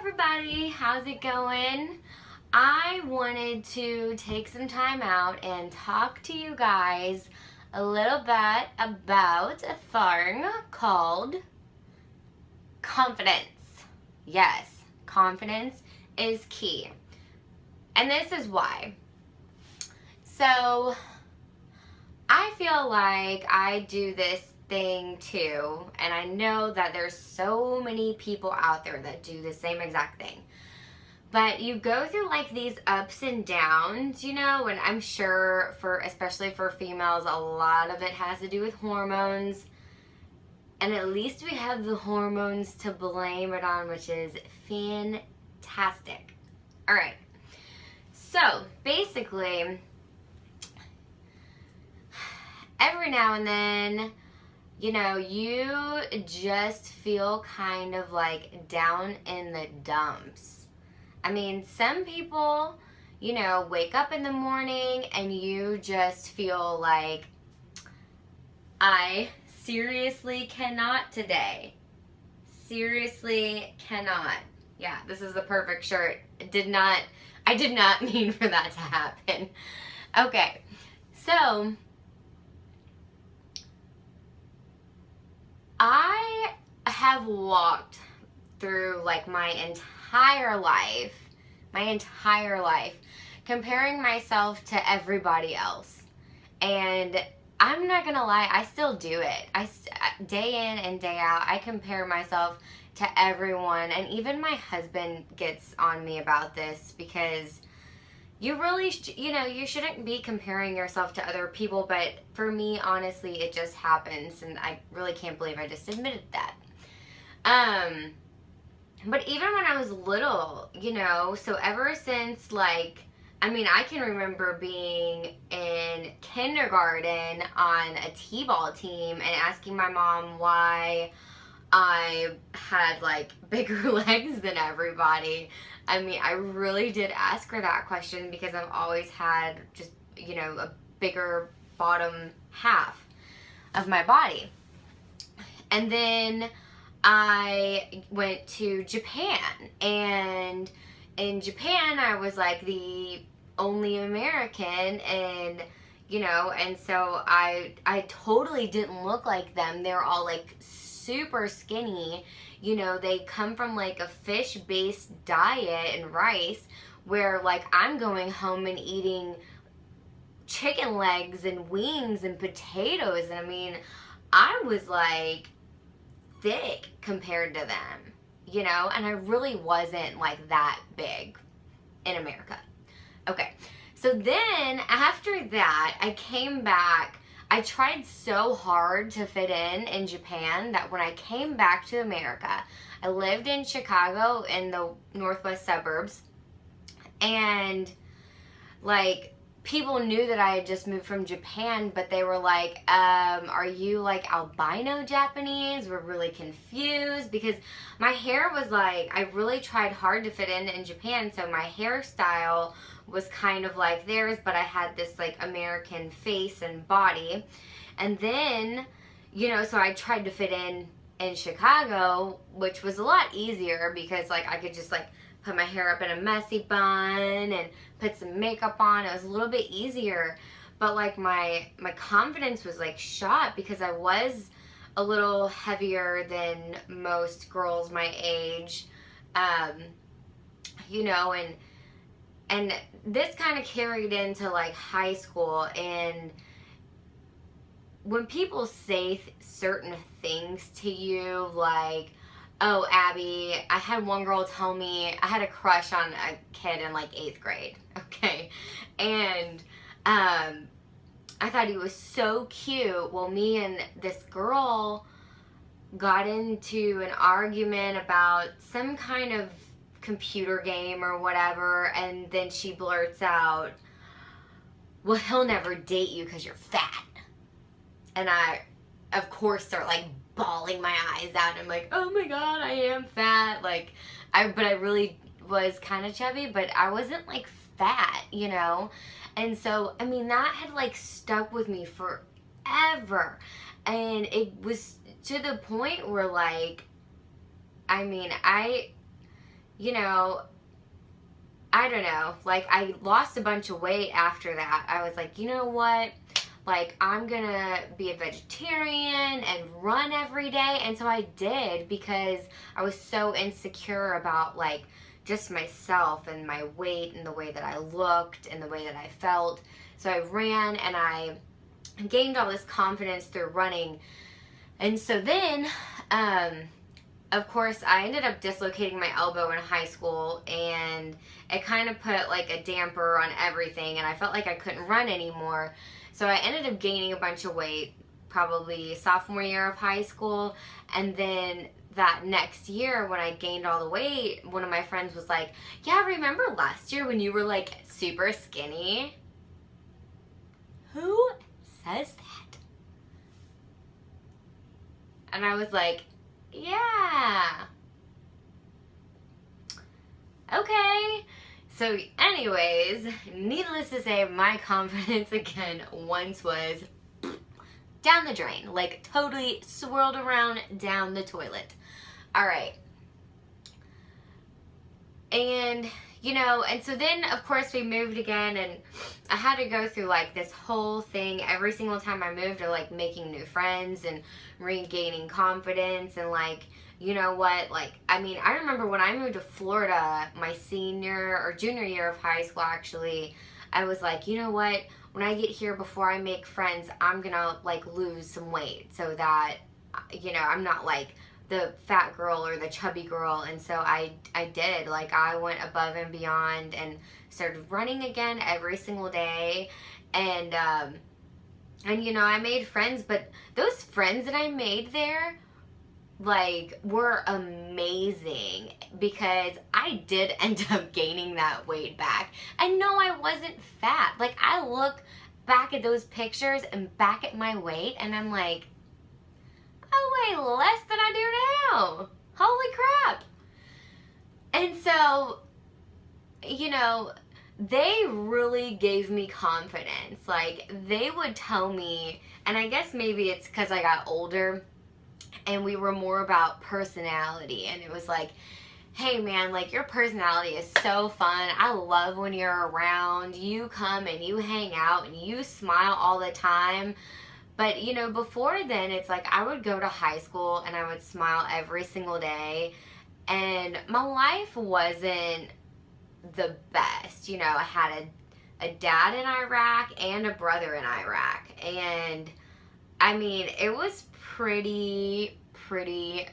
everybody, how's it going? I wanted to take some time out and talk to you guys a little bit about a thing called confidence. Yes, confidence is key. And this is why. So, I feel like I do this thing too, and I know that there's so many people out there that do the same exact thing. But you go through like these ups and downs, and I'm sure especially for females, a lot of it has to do with hormones. And at least we have the hormones to blame it on, which is fantastic. All right. So, basically, every now and then, you just feel kind of like down in the dumps. I mean, some people, wake up in the morning and you just feel like, I seriously cannot today. Seriously cannot. Yeah, this is the perfect shirt. I did not mean for that to happen. Okay, so I have walked through like my entire life, comparing myself to everybody else. And I'm not gonna lie, I still do it. Day in and day out, I compare myself to everyone. And even my husband gets on me about this because you really, you shouldn't be comparing yourself to other people, but for me, honestly, it just happens, and I really can't believe I just admitted that. But even when I was little, so ever since, I can remember being in kindergarten on a t-ball team and asking my mom why I had, bigger legs than everybody. I really did ask her that question because I've always had just, a bigger bottom half of my body. And then I went to Japan, and in Japan I was like the only American, and and so I totally didn't look like them. They were all like super skinny. They come from like a fish-based diet and rice, where like I'm going home and eating chicken legs and wings and potatoes, and I was like thick compared to them, and I really wasn't like that big in America. Okay, so then after that, I came back. I tried so hard to fit in Japan that when I came back to America, I lived in Chicago in the northwest suburbs, and people knew that I had just moved from Japan, but they were like, are you like albino Japanese? We're really confused because my hair was I really tried hard to fit in Japan, so my hairstyle was kind of like theirs, but I had this like American face and body. And then, so I tried to fit in Chicago, which was a lot easier because I could just put my hair up in a messy bun and put some makeup on. It was a little bit easier, but my confidence was shot because I was a little heavier than most girls my age, and this kind of carried into high school. And when people say certain things to you, oh, Abby, I had one girl tell me I had a crush on a kid in 8th grade, okay? And I thought he was so cute. Well, me and this girl got into an argument about some kind of computer game or whatever, and then she blurts out, well, he'll never date you because you're fat. And I, of course, start bawling my eyes out. I'm like, oh my god, I am fat. But I really was kind of chubby, but I wasn't fat, And so, that had stuck with me forever. And it was to the point where I you know, I don't know, like I lost a bunch of weight after that. I was like, you know what? Like, I'm gonna be a vegetarian and run every day. And so I did, because I was so insecure about like just myself and my weight and the way that I looked and the way that I felt. So I ran and I gained all this confidence through running. And so then, of course, I ended up dislocating my elbow in high school, and it kind of put like a damper on everything, and I felt like I couldn't run anymore. So I ended up gaining a bunch of weight, probably sophomore year of high school, and then that next year when I gained all the weight, one of my friends was like, yeah, remember last year when you were like super skinny? Who says that? And I was like, yeah. Okay. So anyways, needless to say, my confidence again once was down the drain. Like totally swirled around down the toilet. Alright. And, you know, and so then of course we moved again, and I had to go through like this whole thing every single time I moved, of like making new friends and regaining confidence. And like, you know what, like, I mean, I remember when I moved to Florida my senior or junior year of high school, actually, I was like, you know what, when I get here, before I make friends, I'm gonna like lose some weight so that, you know, I'm not like the fat girl or the chubby girl. And so I did, like, I went above and beyond and started running again every single day. And you know, I made friends, but those friends that I made there, like, were amazing, because I did end up gaining that weight back. And no, I wasn't fat. Like, I look back at those pictures and back at my weight, and I'm like, I weigh less than I do now. Holy crap. And so, you know, they really gave me confidence. Like, they would tell me, and I guess maybe it's because I got older and we were more about personality, and it was like, hey man, like, your personality is so fun. I love when you're around. You come and you hang out and you smile all the time. But, you know, before then, it's like I would go to high school and I would smile every single day, and my life wasn't the best. You know, I had a dad in Iraq and a brother in Iraq, and I mean, it was pretty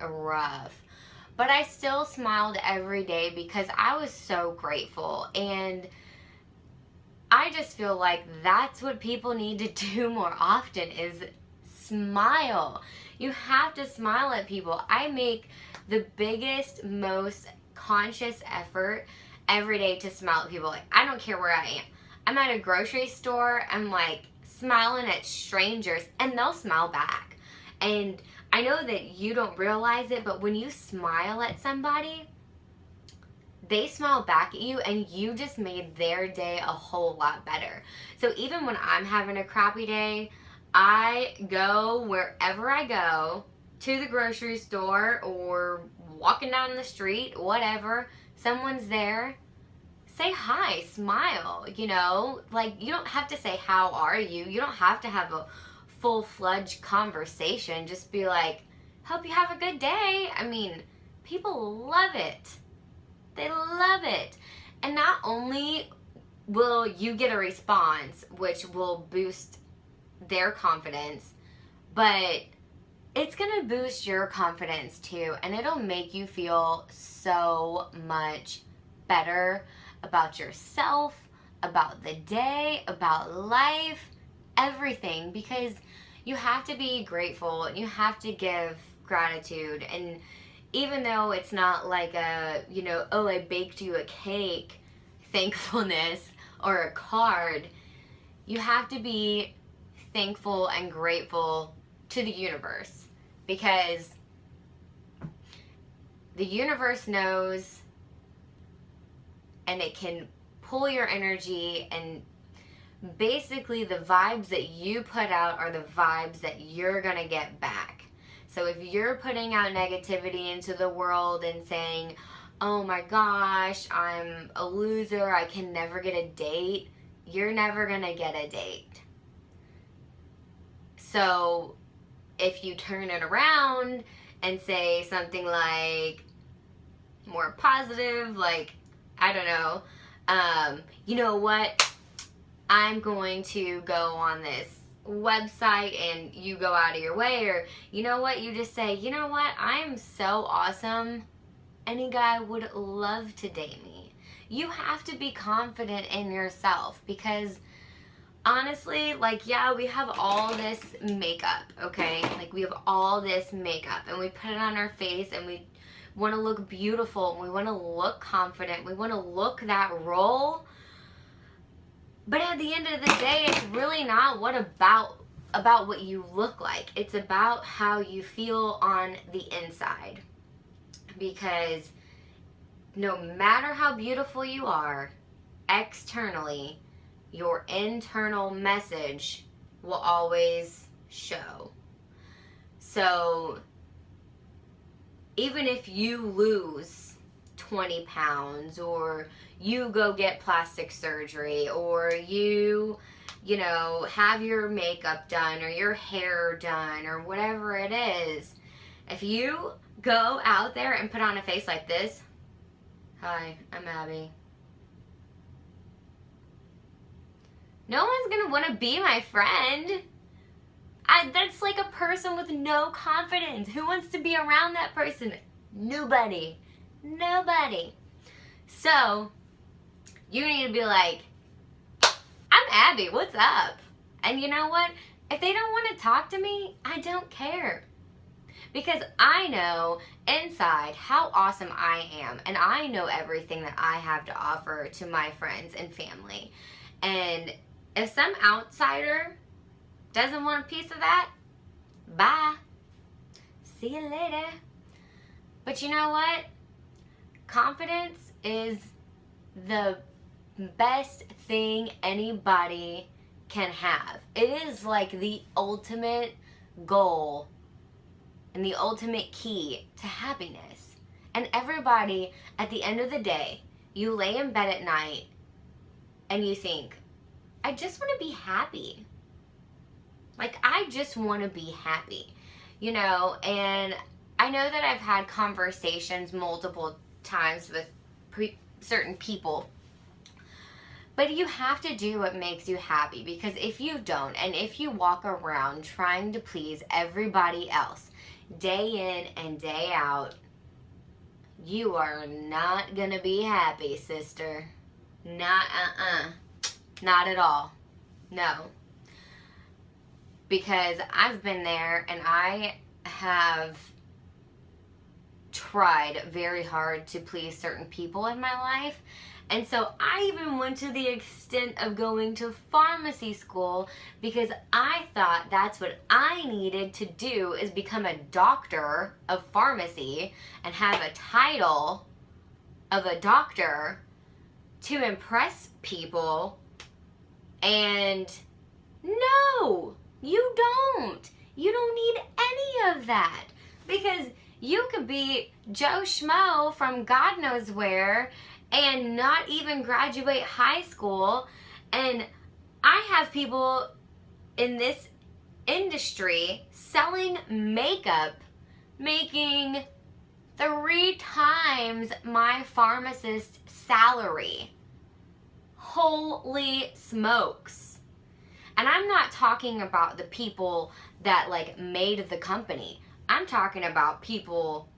rough. But I still smiled every day because I was so grateful. And I just feel like that's what people need to do more often, is smile. You have to smile at people. I make the biggest, most conscious effort every day to smile at people. Like, I don't care where I am. I'm at a grocery store, I'm like smiling at strangers, and they'll smile back. And I know that you don't realize it, but when you smile at somebody, they smile back at you, and you just made their day a whole lot better. So even when I'm having a crappy day, I go wherever I go, to the grocery store or walking down the street, whatever, someone's there, say hi, smile, you know? Like, you don't have to say, how are you? You don't have to have a full-fledged conversation. Just be like, hope you have a good day. I mean, people love it. They love it. And not only will you get a response, which will boost their confidence, but it's going to boost your confidence too. And it'll make you feel so much better about yourself, about the day, about life, everything. Because you have to be grateful and you have to give gratitude. And even though it's not like a, you know, oh, I baked you a cake, thankfulness, or a card, you have to be thankful and grateful to the universe, because the universe knows, and it can pull your energy, and basically the vibes that you put out are the vibes that you're gonna get back. So if you're putting out negativity into the world and saying, oh my gosh, I'm a loser, I can never get a date, you're never gonna get a date. So if you turn it around and say something like more positive, like, I don't know, you know what, I'm going to go on this website, and you go out of your way, or you know what, you just say, you know what, I am so awesome, any guy would love to date me. You have to be confident in yourself, because honestly, like, yeah, we have all this makeup, okay? Like, we have all this makeup, and we put it on our face, and we want to look beautiful, and we want to look confident, we want to look that role. But at the end of the day, it's really not about what you look like. It's about how you feel on the inside. Because no matter how beautiful you are externally, your internal message will always show. So even if you lose 20 pounds, or you go get plastic surgery, or you know, have your makeup done, or your hair done, or whatever it is, if you go out there and put on a face like this, hi, I'm Abby, no one's gonna want to be my friend. That's like a person with no confidence. Who wants to be around that person? Nobody. Nobody. So you need to be like, I'm Abby, what's up? And you know what? If they don't want to talk to me, I don't care. Because I know inside how awesome I am, and I know everything that I have to offer to my friends and family. And if some outsider doesn't want a piece of that, bye. See you later. But you know what? Confidence is the best thing anybody can have. It is like the ultimate goal and the ultimate key to happiness. And everybody, at the end of the day, you lay in bed at night and you think, I just want to be happy. Like, I just want to be happy, you know? And I know that I've had conversations multiple times with certain people, but you have to do what makes you happy, because if you don't, and if you walk around trying to please everybody else day in and day out, you are not gonna be happy, sister. Not at all. No. Because I've been there, and I have tried very hard to please certain people in my life. And so I even went to the extent of going to pharmacy school, because I thought that's what I needed to do, is become a doctor of pharmacy and have a title of a doctor to impress people. And no, you don't. You don't need any of that, because you could be Joe Schmo from God knows where and not even graduate high school. And I have people in this industry selling makeup making 3 times my pharmacist salary. Holy smokes. And I'm not talking about the people that like made the company. I'm talking about people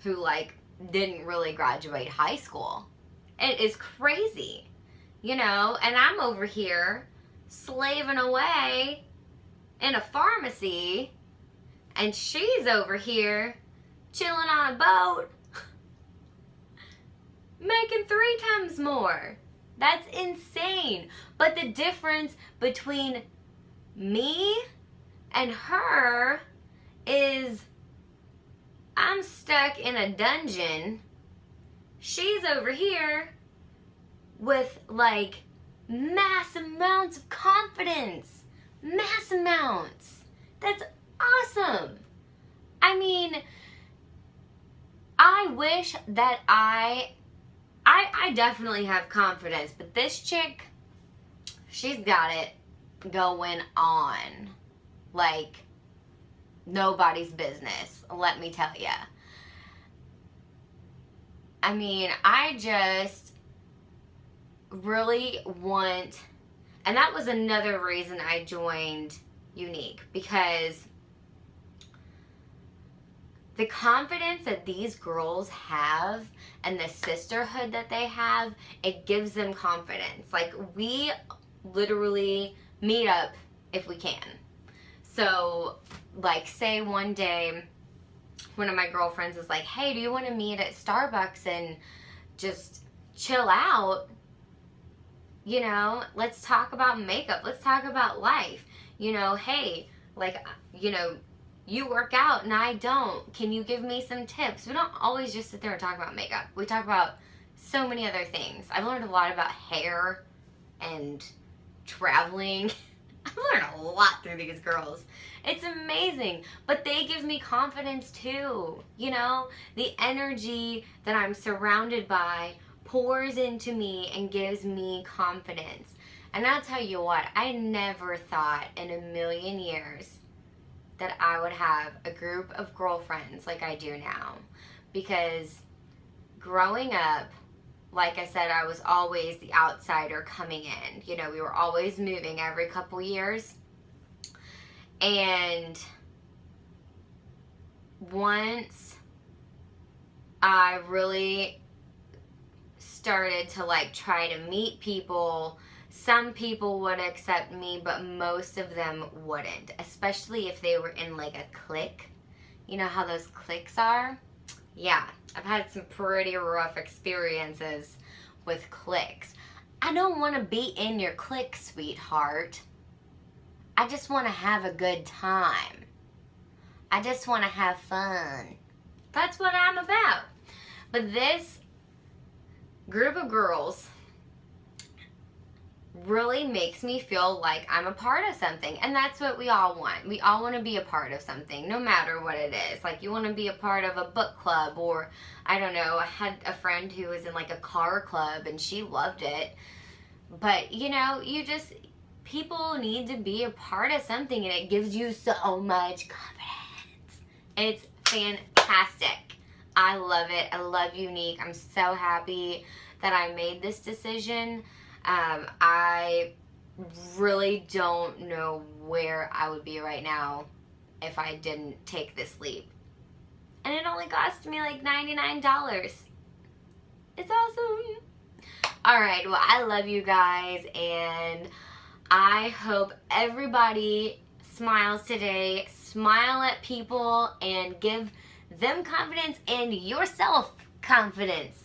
who like didn't really graduate high school. It is crazy, you know, and I'm over here slaving away in a pharmacy, and she's over here chilling on a boat making 3 times more. That's insane. But the difference between me and her is I'm stuck in a dungeon. She's over here with like mass amounts of confidence. Mass amounts. That's awesome. I mean, I wish that I definitely have confidence, but this chick, she's got it going on like nobody's business, let me tell ya. I mean, I just really want, and that was another reason I joined Younique, because the confidence that these girls have and the sisterhood that they have, it gives them confidence. Like, we literally meet up if we can. So, like, say one day one of my girlfriends is like, hey, do you want to meet at Starbucks and just chill out? You know, let's talk about makeup. Let's talk about life. You know, hey, like, you know, you work out and I don't. Can you give me some tips? We don't always just sit there and talk about makeup. We talk about so many other things. I've learned a lot about hair and traveling. I've learned a lot through these girls. It's amazing. But they give me confidence too. You know, the energy that I'm surrounded by pours into me and gives me confidence. And I'll tell you what, I never thought in a million years that I would have a group of girlfriends like I do now. Because growing up, like I said, I was always the outsider coming in. You know, we were always moving every couple years. And once I really started to like try to meet people, some people would accept me, but most of them wouldn't, especially if they were in like a clique. You know how those cliques are? Yeah, I've had some pretty rough experiences with cliques. I don't want to be in your clique, sweetheart. I just want to have a good time. I just want to have fun. That's what I'm about. But this group of girls really makes me feel like I'm a part of something. And that's what we all want. We all want to be a part of something, no matter what it is. Like, you want to be a part of a book club, or I don't know, I had a friend who was in like a car club and she loved it. But, you know, people need to be a part of something, and it gives you so much confidence. It's fantastic. I love it. I love Younique. I'm so happy that I made this decision. I really don't know where I would be right now if I didn't take this leap. And it only cost me like $99. It's awesome. Alright, well, I love you guys, and I hope everybody smiles today. Smile at people and give them confidence and yourself confidence.